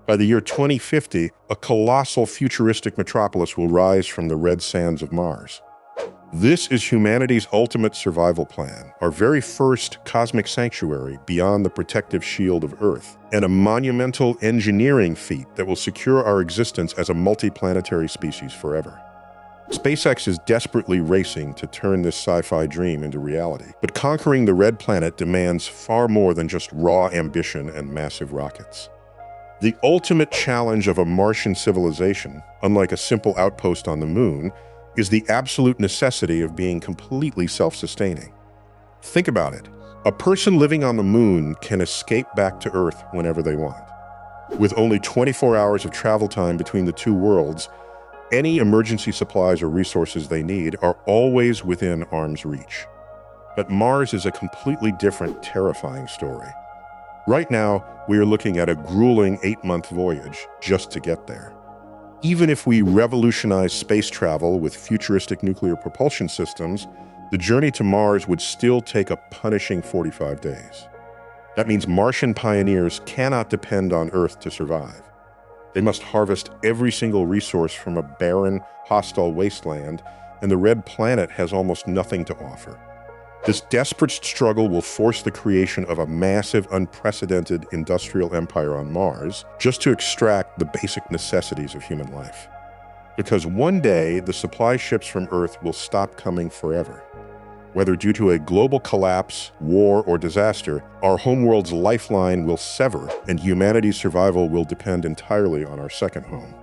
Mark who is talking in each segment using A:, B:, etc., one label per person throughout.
A: By the year 2050, a colossal futuristic metropolis will rise from the red sands of Mars. This is humanity's ultimate survival plan, our very first cosmic sanctuary beyond the protective shield of Earth, and a monumental engineering feat that will secure our existence as a multiplanetary species forever. SpaceX is desperately racing to turn this sci-fi dream into reality, but conquering the red planet demands far more than just raw ambition and massive rockets. The ultimate challenge of a Martian civilization, unlike a simple outpost on the moon, is the absolute necessity of being completely self-sustaining. Think about it. A person living on the moon can escape back to Earth whenever they want. With only 24 hours of travel time between the two worlds, any emergency supplies or resources they need are always within arm's reach. But Mars is a completely different, terrifying story. Right now, we are looking at a grueling 8-month voyage just to get there. Even if we revolutionize space travel with futuristic nuclear propulsion systems, the journey to Mars would still take a punishing 45 days. That means Martian pioneers cannot depend on Earth to survive. They must harvest every single resource from a barren, hostile wasteland, and the red planet has almost nothing to offer. This desperate struggle will force the creation of a massive, unprecedented industrial empire on Mars just to extract the basic necessities of human life. Because one day, the supply ships from Earth will stop coming forever. Whether due to a global collapse, war, or disaster, our homeworld's lifeline will sever and humanity's survival will depend entirely on our second home.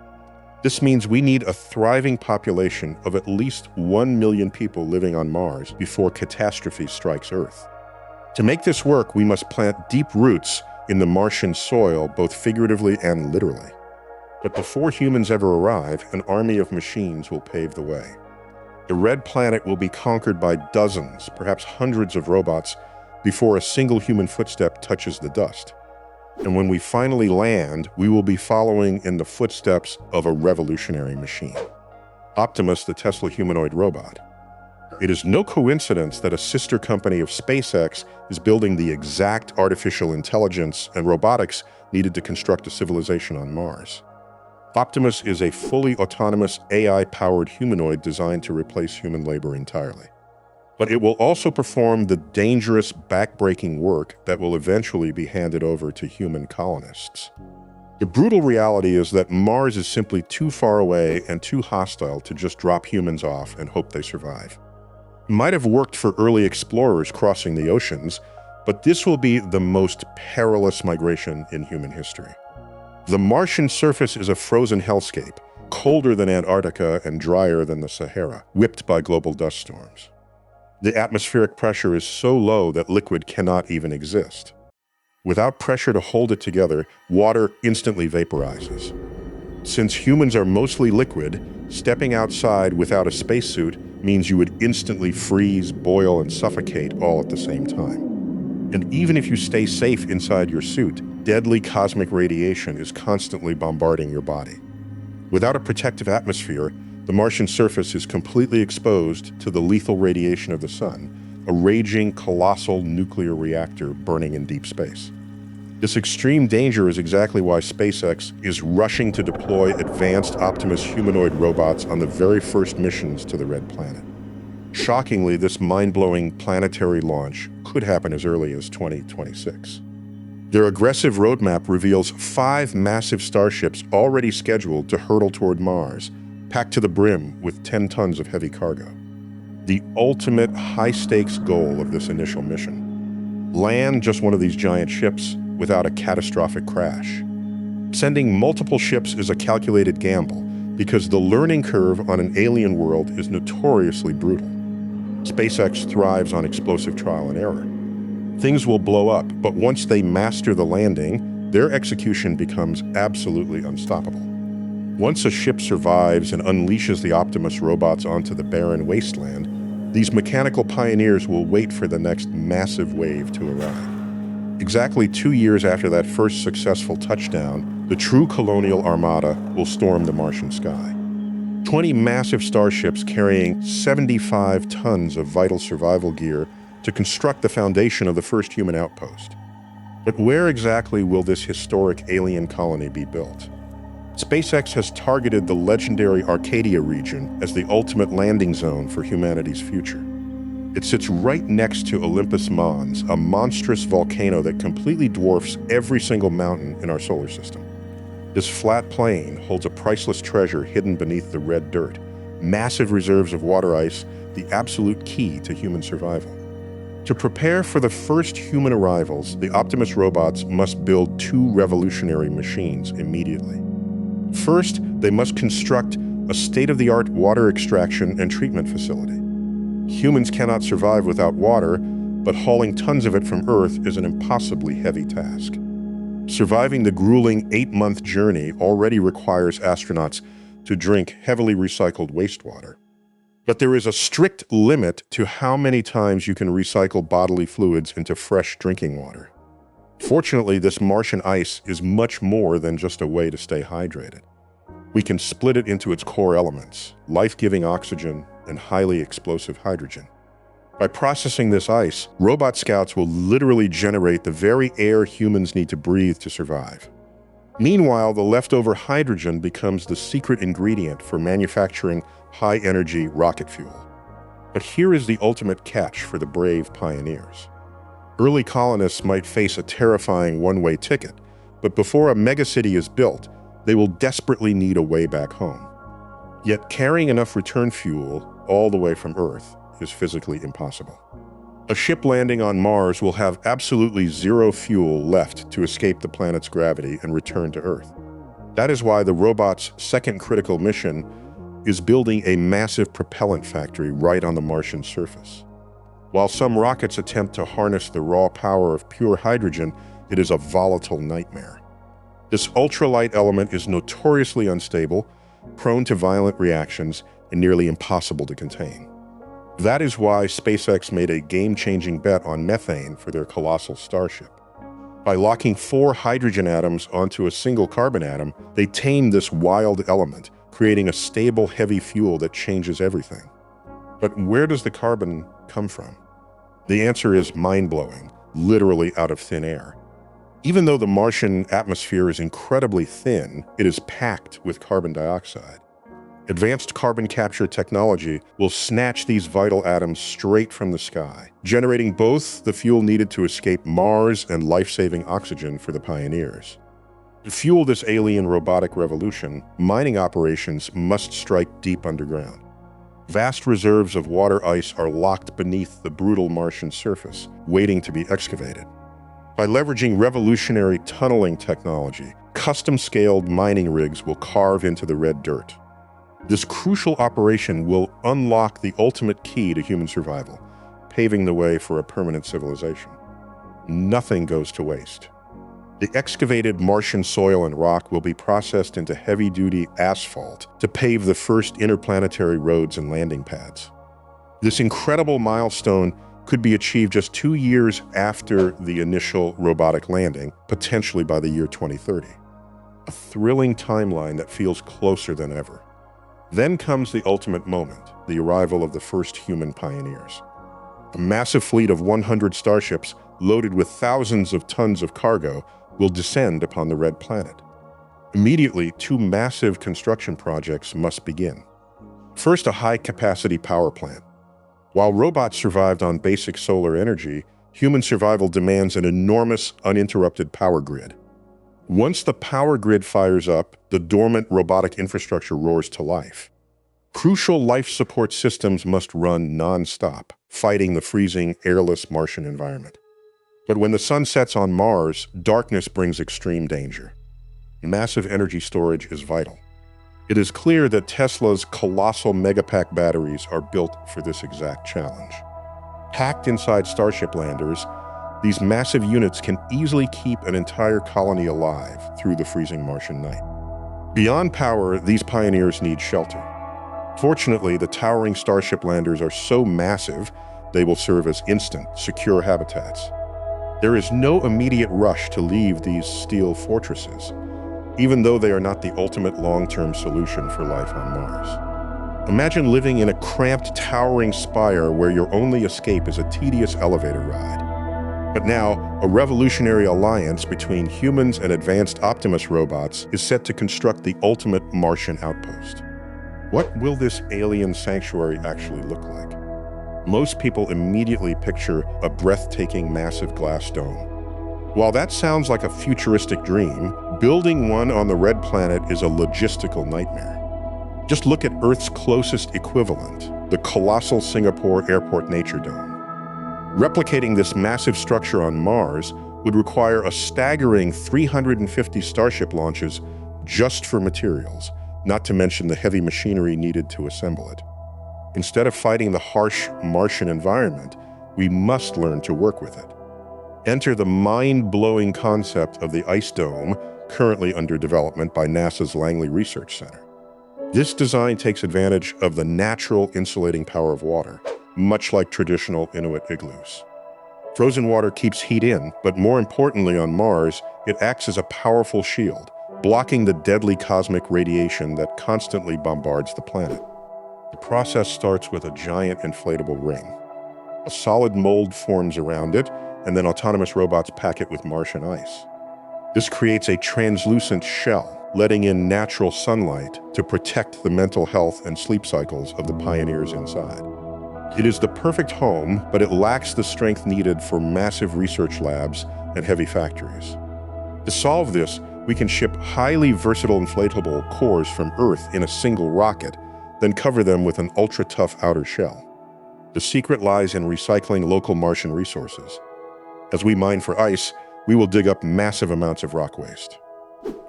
A: This means we need a thriving population of at least 1 million people living on Mars before catastrophe strikes Earth. To make this work, we must plant deep roots in the Martian soil, both figuratively and literally. But before humans ever arrive, an army of machines will pave the way. The red planet will be conquered by dozens, perhaps hundreds of robots before a single human footstep touches the dust. And when we finally land, we will be following in the footsteps of a revolutionary machine. Optimus, the Tesla humanoid robot. It is no coincidence that a sister company of SpaceX is building the exact artificial intelligence and robotics needed to construct a civilization on Mars. Optimus is a fully autonomous AI-powered humanoid designed to replace human labor entirely. But it will also perform the dangerous, back-breaking work that will eventually be handed over to human colonists. The brutal reality is that Mars is simply too far away and too hostile to just drop humans off and hope they survive. It might have worked for early explorers crossing the oceans, but this will be the most perilous migration in human history. The Martian surface is a frozen hellscape, colder than Antarctica and drier than the Sahara, whipped by global dust storms. The atmospheric pressure is so low that liquid cannot even exist. Without pressure to hold it together, water instantly vaporizes. Since humans are mostly liquid, stepping outside without a spacesuit means you would instantly freeze, boil, and suffocate all at the same time. And even if you stay safe inside your suit, deadly cosmic radiation is constantly bombarding your body. Without a protective atmosphere, the Martian surface is completely exposed to the lethal radiation of the sun, a raging, colossal nuclear reactor burning in deep space. This extreme danger is exactly why SpaceX is rushing to deploy advanced Optimus humanoid robots on the very first missions to the red planet. Shockingly, this mind-blowing planetary launch could happen as early as 2026. Their aggressive roadmap reveals 5 massive starships already scheduled to hurtle toward Mars, packed to the brim with 10 tons of heavy cargo. The ultimate high-stakes goal of this initial mission. Land just one of these giant ships without a catastrophic crash. Sending multiple ships is a calculated gamble because the learning curve on an alien world is notoriously brutal. SpaceX thrives on explosive trial and error. Things will blow up, but once they master the landing, their execution becomes absolutely unstoppable. Once a ship survives and unleashes the Optimus robots onto the barren wasteland, these mechanical pioneers will wait for the next massive wave to arrive. Exactly 2 years after that first successful touchdown, the true colonial armada will storm the Martian sky. 20 massive starships carrying 75 tons of vital survival gear to construct the foundation of the first human outpost. But where exactly will this historic alien colony be built? SpaceX has targeted the legendary Arcadia region as the ultimate landing zone for humanity's future. It sits right next to Olympus Mons, a monstrous volcano that completely dwarfs every single mountain in our solar system. This flat plain holds a priceless treasure hidden beneath the red dirt, massive reserves of water ice, the absolute key to human survival. To prepare for the first human arrivals, the Optimus robots must build two revolutionary machines immediately. First, they must construct a state-of-the-art water extraction and treatment facility. Humans cannot survive without water, but hauling tons of it from Earth is an impossibly heavy task. Surviving the grueling 8-month journey already requires astronauts to drink heavily recycled wastewater. But there is a strict limit to how many times you can recycle bodily fluids into fresh drinking water. Fortunately, this Martian ice is much more than just a way to stay hydrated. We can split it into its core elements, life-giving oxygen and highly explosive hydrogen. By processing this ice, robot scouts will literally generate the very air humans need to breathe to survive. Meanwhile, the leftover hydrogen becomes the secret ingredient for manufacturing high-energy rocket fuel. But here is the ultimate catch for the brave pioneers. Early colonists might face a terrifying one-way ticket, but before a megacity is built, they will desperately need a way back home. Yet carrying enough return fuel all the way from Earth is physically impossible. A ship landing on Mars will have absolutely zero fuel left to escape the planet's gravity and return to Earth. That is why the robot's second critical mission is building a massive propellant factory right on the Martian surface. While some rockets attempt to harness the raw power of pure hydrogen, it is a volatile nightmare. This ultralight element is notoriously unstable, prone to violent reactions, and nearly impossible to contain. That is why SpaceX made a game-changing bet on methane for their colossal Starship. By locking 4 hydrogen atoms onto a single carbon atom, they tame this wild element, creating a stable, heavy fuel that changes everything. But where does the carbon come from? The answer is mind-blowing, literally out of thin air. Even though the Martian atmosphere is incredibly thin, it is packed with carbon dioxide. Advanced carbon capture technology will snatch these vital atoms straight from the sky, generating both the fuel needed to escape Mars and life-saving oxygen for the pioneers. To fuel this alien robotic revolution, mining operations must strike deep underground. Vast reserves of water ice are locked beneath the brutal Martian surface, waiting to be excavated. By leveraging revolutionary tunneling technology, custom-scaled mining rigs will carve into the red dirt. This crucial operation will unlock the ultimate key to human survival, paving the way for a permanent civilization. Nothing goes to waste. The excavated Martian soil and rock will be processed into heavy-duty asphalt to pave the first interplanetary roads and landing pads. This incredible milestone could be achieved just 2 years after the initial robotic landing, potentially by the year 2030. A thrilling timeline that feels closer than ever. Then comes the ultimate moment, the arrival of the first human pioneers. A massive fleet of 100 starships loaded with thousands of tons of cargo will descend upon the red planet. Immediately, 2 massive construction projects must begin. First, a high-capacity power plant. While robots survived on basic solar energy, human survival demands an enormous, uninterrupted power grid. Once the power grid fires up, the dormant robotic infrastructure roars to life. Crucial life support systems must run non-stop, fighting the freezing, airless Martian environment. But when the sun sets on Mars, darkness brings extreme danger. Massive energy storage is vital. It is clear that Tesla's colossal megapack batteries are built for this exact challenge. Packed inside Starship landers, these massive units can easily keep an entire colony alive through the freezing Martian night. Beyond power, these pioneers need shelter. Fortunately, the towering Starship landers are so massive, they will serve as instant, secure habitats. There is no immediate rush to leave these steel fortresses, even though they are not the ultimate long-term solution for life on Mars. Imagine living in a cramped, towering spire where your only escape is a tedious elevator ride. But now, a revolutionary alliance between humans and advanced Optimus robots is set to construct the ultimate Martian outpost. What will this alien sanctuary actually look like? Most people immediately picture a breathtaking massive glass dome. While that sounds like a futuristic dream, building one on the red planet is a logistical nightmare. Just look at Earth's closest equivalent, the colossal Singapore Airport Nature Dome. Replicating this massive structure on Mars would require a staggering 350 Starship launches just for materials, not to mention the heavy machinery needed to assemble it. Instead of fighting the harsh Martian environment, we must learn to work with it. Enter the mind-blowing concept of the Ice Dome, currently under development by NASA's Langley Research Center. This design takes advantage of the natural insulating power of water, much like traditional Inuit igloos. Frozen water keeps heat in, but more importantly on Mars, it acts as a powerful shield, blocking the deadly cosmic radiation that constantly bombards the planet. The process starts with a giant inflatable ring. A solid mold forms around it, and then autonomous robots pack it with Martian ice. This creates a translucent shell, letting in natural sunlight to protect the mental health and sleep cycles of the pioneers inside. It is the perfect home, but it lacks the strength needed for massive research labs and heavy factories. To solve this, we can ship highly versatile inflatable cores from Earth in a single rocket, then cover them with an ultra-tough outer shell. The secret lies in recycling local Martian resources. As we mine for ice, we will dig up massive amounts of rock waste.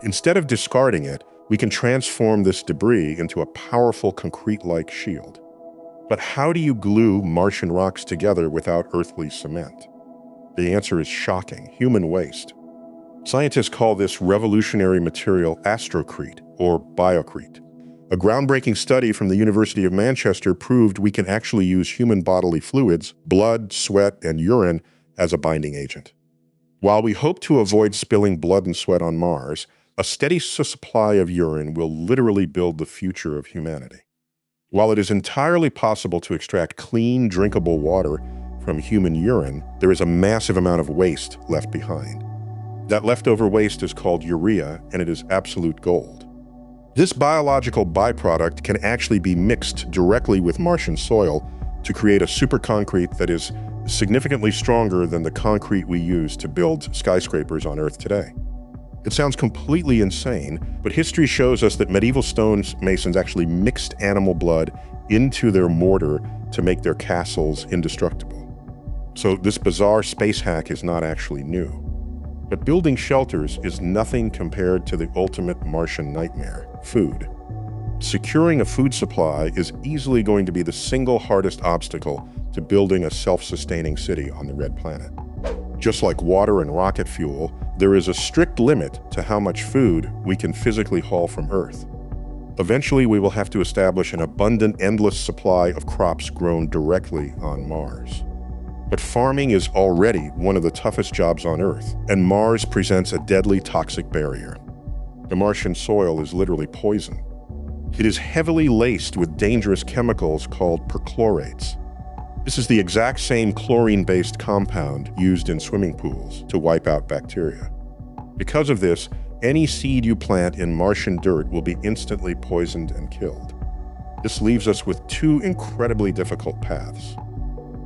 A: Instead of discarding it, we can transform this debris into a powerful concrete-like shield. But how do you glue Martian rocks together without earthly cement? The answer is shocking: human waste. Scientists call this revolutionary material astrocrete, or biocrete. A groundbreaking study from the University of Manchester proved we can actually use human bodily fluids, blood, sweat, and urine, as a binding agent. While we hope to avoid spilling blood and sweat on Mars, a steady supply of urine will literally build the future of humanity. While it is entirely possible to extract clean, drinkable water from human urine, there is a massive amount of waste left behind. That leftover waste is called urea, and it is absolute gold. This biological byproduct can actually be mixed directly with Martian soil to create a superconcrete that is significantly stronger than the concrete we use to build skyscrapers on Earth today. It sounds completely insane, but history shows us that medieval stonemasons actually mixed animal blood into their mortar to make their castles indestructible. So this bizarre space hack is not actually new. But building shelters is nothing compared to the ultimate Martian nightmare: food. Securing a food supply is easily going to be the single hardest obstacle to building a self-sustaining city on the red planet. Just like water and rocket fuel, there is a strict limit to how much food we can physically haul from Earth. Eventually, we will have to establish an abundant, endless supply of crops grown directly on Mars. But farming is already one of the toughest jobs on Earth, and Mars presents a deadly toxic barrier. The Martian soil is literally poison. It is heavily laced with dangerous chemicals called perchlorates. This is the exact same chlorine-based compound used in swimming pools to wipe out bacteria. Because of this, any seed you plant in Martian dirt will be instantly poisoned and killed. This leaves us with two incredibly difficult paths.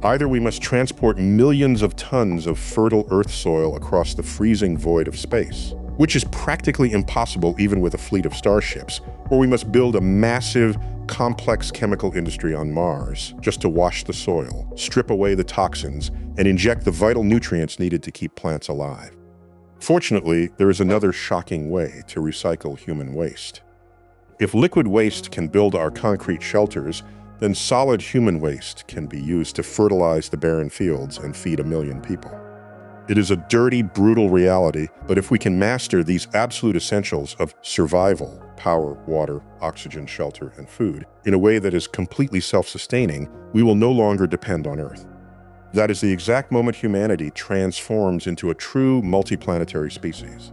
A: Either we must transport millions of tons of fertile Earth soil across the freezing void of space, which is practically impossible even with a fleet of starships, or we must build a massive, complex chemical industry on Mars just to wash the soil, strip away the toxins, and inject the vital nutrients needed to keep plants alive. Fortunately, there is another shocking way to recycle human waste. If liquid waste can build our concrete shelters, then solid human waste can be used to fertilize the barren fields and feed 1 million people. It is a dirty, brutal reality, but if we can master these absolute essentials of survival, power, water, oxygen, shelter, and food, in a way that is completely self-sustaining, we will no longer depend on Earth. That is the exact moment humanity transforms into a true multiplanetary species.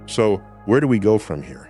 A: So, where do we go from here?